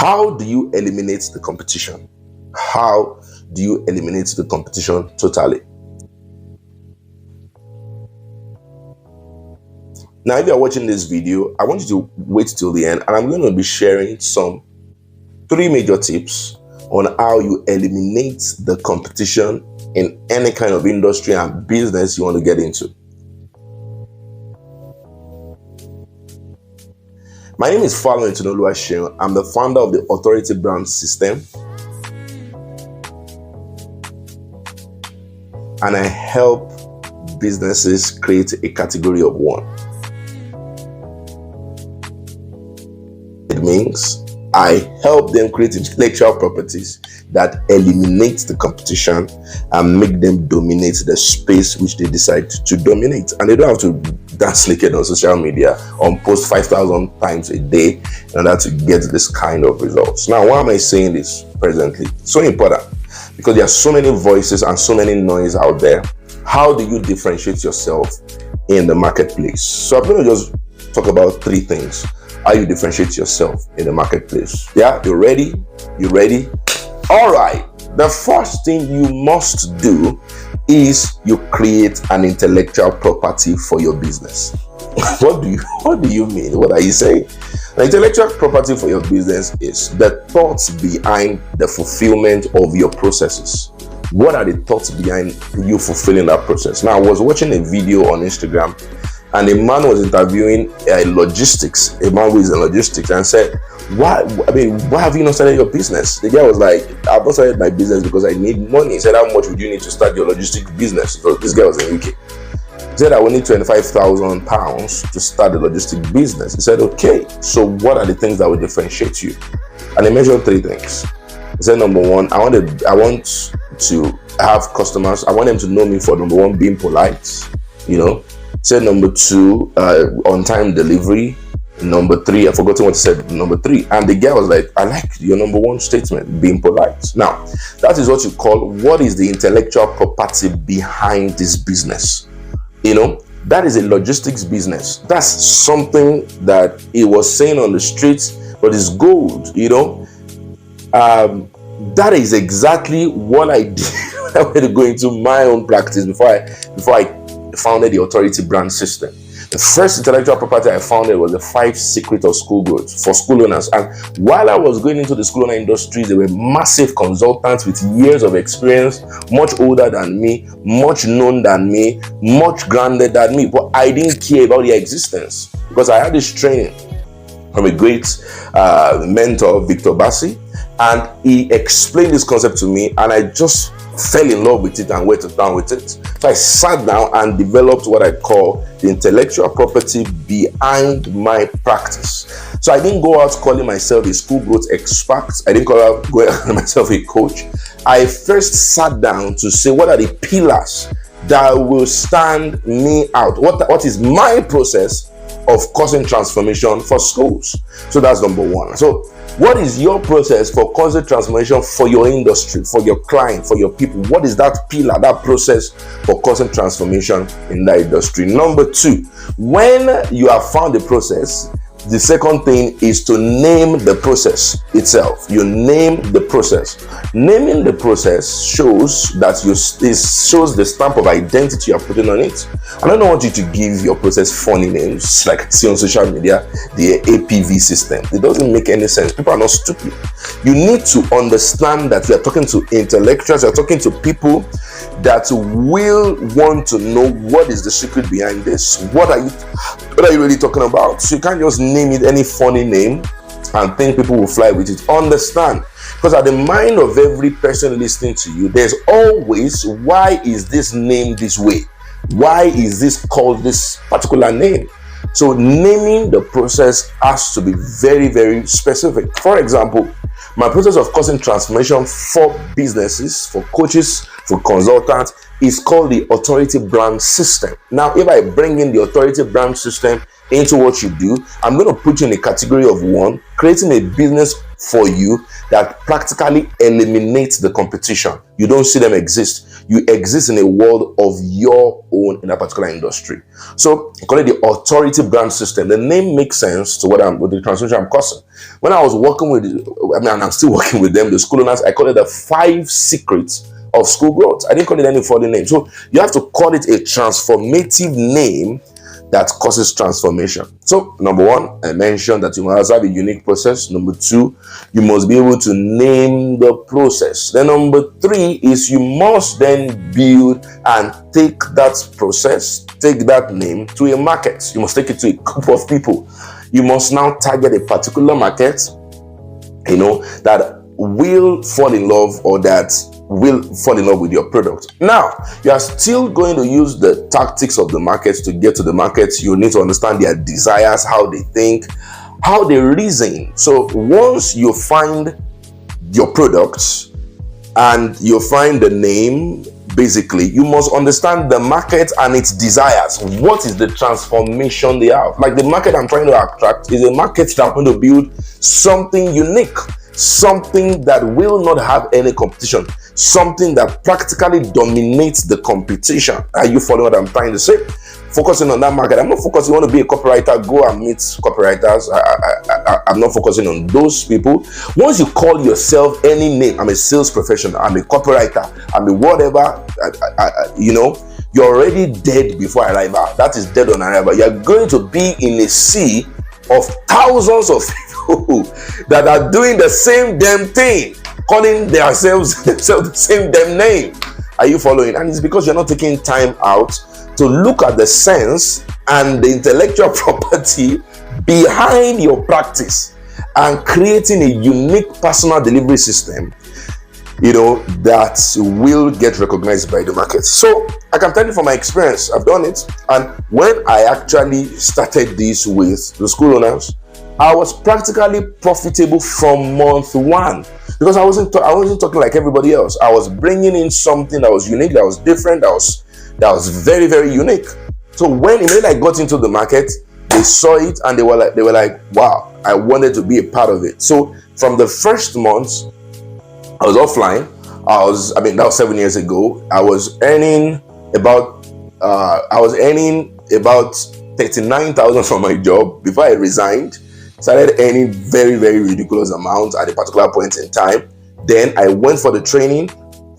How do you eliminate the competition? How do you eliminate the competition totally? Now, if you're watching this video, I want you to wait till the end, and I'm going to be sharing some 3 major tips on how you eliminate the competition in any kind of industry and business you want to get into. My name is Falon Tunoluwaseun. I'm the founder of the Authority Brand System, and I help businesses create a category of one. It means I help them create intellectual properties that eliminate the competition and make them dominate the space which they decide to dominate. And they don't have to dance naked on social media or post 5,000 times a day in order to get this kind of results. Now, why am I saying this presently? So important, because there are so many voices and so many noise out there. How do you differentiate yourself in the marketplace? So I'm going to just talk about 3 things. How you differentiate yourself in the marketplace. Yeah, you ready? You ready? All right. The first thing you must do is you create an intellectual property for your business. What do you mean? What are you saying? The intellectual property for your business is the thoughts behind the fulfillment of your processes. What are the thoughts behind you fulfilling that process? Now, I was watching a video on Instagram, and a man was interviewing a man who is in logistics, and said, why have you not started your business? The guy was like, I've not started my business because I need money. He said, how much would you need to start your logistics business? So this guy was in UK. He said, I will need £25,000 to start the logistics business. He said, okay, so what are the things that will differentiate you? And he mentioned 3 things. He said, number 1, I want to have customers. I want them to know me for, number 1, being polite, Said number 2, on-time delivery. Number 3, I've forgotten what he said, number 3. And the guy was like, I like your number 1 statement, being polite. Now, that is what you call, what is the intellectual property behind this business? That is a logistics business. That's something that he was saying on the streets, but it's gold, That is exactly what I did when I went to go into my own practice before I founded the Authority Brand System. The first intellectual property I founded was the 5 secrets of school growth for school owners. And while I was going into the school owner industry, there were massive consultants with years of experience, much older than me, much known than me, much grounded than me. But I didn't care about their existence because I had this training from a great mentor, Victor Bassi, and he explained this concept to me, and I just fell in love with it and went down with it. So I sat down and developed what I call the intellectual property behind my practice. So I didn't go out calling myself a school growth expert. I didn't go out calling myself a coach. I first sat down to say, what are the pillars that will stand me out? What is my process of causing transformation for schools? So that's number 1. So what is your process for causing transformation for your industry, for your client, for your people? What is that pillar, that process for causing transformation in that industry? Number 2, when you have found the process, the second thing is to name the process itself. You name the process. Naming the process shows that it shows the stamp of identity you're putting on it. I don't want you to give your process funny names like I see on social media, the APV system. It doesn't make any sense. People are not stupid. You need to understand that you're talking to intellectuals, you're talking to people that will want to know what is the secret behind this. What are you really talking about? So you can't just name it any funny name and think people will fly with it. Understand, because at the mind of every person listening to you, there's always, why is this named this way? Why is this called this particular name? So naming the process has to be very, very specific. For example, my process of causing transformation for businesses, for coaches, for consultants is called the Authority Brand System. Now, if I bring in the Authority Brand System into what you do, I'm going to put you in a category of 1, creating a business for you that practically eliminates the competition. You don't see them exist. you exist in a world of your own in a particular industry. So I call it the authority brand system. The name makes sense to with the transformation I'm causing. When I was working with, and I'm still working with them, the school owners, I call it the 5 secrets of school growth. I didn't call it any funny name. So you have to call it a transformative name that causes transformation. So number 1, I mentioned that you must have a unique process. Number 2, you must be able to name the process. Then number 3 is you must then build and take that process, take that name to a market. You must take it to a group of people. You must now target a particular market, that will fall in love, or that will fall in love with your product. Now, you are still going to use the tactics of the markets to get to the markets. You need to understand their desires, how they think, how they reason. So once you find your products and you find the name, basically, you must understand the market and its desires. What is the transformation they have? Like the market I'm trying to attract is a market that I'm going to build something unique, something that will not have any competition, something that practically dominates the competition. Are you following what I'm trying to say? Focusing on that market. I'm not focusing, you want to be a copywriter, go and meet copywriters. I'm not focusing on those people. Once you call yourself any name, I'm a sales professional, I'm a copywriter, I'm a whatever, you're already dead before arrival. That is dead on arrival. You're going to be in a sea of thousands of people that are doing the same damn thing, calling themselves the same damn name. Are you following? And it's because you're not taking time out to look at the sense and the intellectual property behind your practice and creating a unique personal delivery system, that will get recognized by the market. So I can tell you from my experience, I've done it. And when I actually started this with the school owners, I was practically profitable from month 1 because I wasn't talking like everybody else. I was bringing in something that was unique, that was different, that was very, very unique. So when I got into the market, they saw it and they were like, wow, I wanted to be a part of it. So from the first month, I was offline. That was 7 years ago. I was earning about 39,000 from my job before I resigned. Started earning very, very ridiculous amounts at a particular point in time. Then I went for the training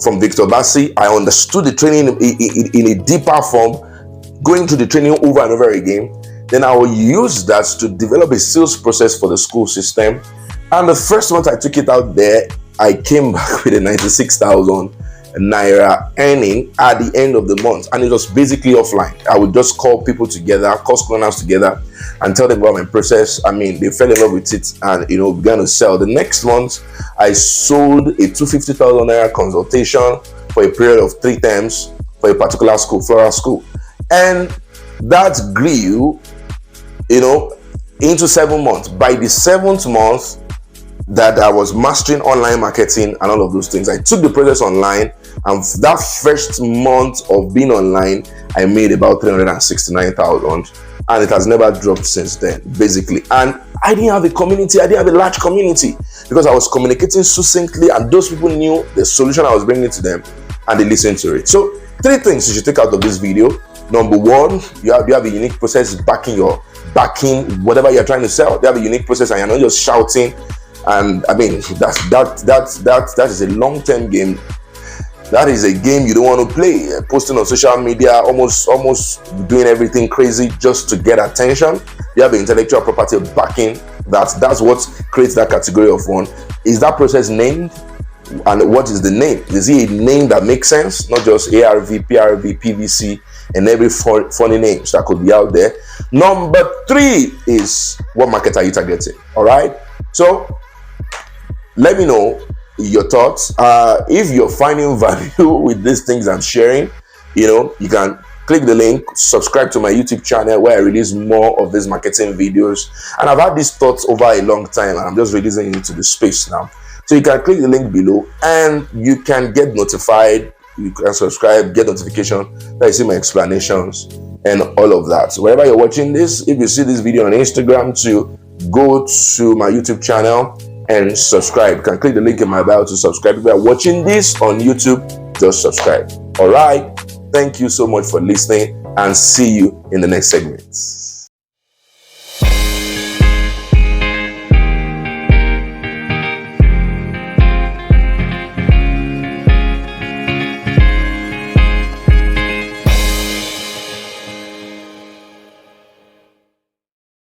from Victor Bassi. I understood the training in a deeper form, going through the training over and over again. Then I will use that to develop a sales process for the school system. And the first month I took it out there, I came back with a 96,000 naira earning at the end of the month, and it was basically offline. I would just call people together, call school owners together, and tell them about my process. They fell in love with it and began to sell. The next month, I sold a 250,000 naira consultation for a period of 3 terms for a particular school, floral school, and that grew, into 7 months. By the 7th month, that I was mastering online marketing and all of those things, I took the process online, and that first month of being online, I made about 369,000, and it has never dropped since then, basically. And I didn't have a community, I didn't have a large community, because I was communicating succinctly, and those people knew the solution I was bringing to them, and they listened to it. So 3 things you should take out of this video. Number 1, you have a unique process backing whatever you're trying to sell. You have a unique process, and you're not just shouting. And that is a long-term game. That is a game you don't want to play. Posting on social media, almost doing everything crazy just to get attention. You have intellectual property backing. That's what creates that category of one. Is that process named? And what is the name? Is it a name that makes sense? Not just ARV, PRV, PVC, and every funny names that could be out there. Number 3 is, what market are you targeting? All right. So let me know your thoughts. If you're finding value with these things I'm sharing, you can click the link, subscribe to my YouTube channel where I release more of these marketing videos. And I've had these thoughts over a long time, and I'm just releasing it into the space now. So you can click the link below and you can get notified. You can subscribe, get notification that you see my explanations and all of that. So wherever you're watching this, if you see this video on Instagram, to go to my YouTube channel and subscribe. You can click the link in my bio to subscribe. If you are watching this on YouTube, just subscribe. All right. Thank you so much for listening, and see you in the next segment.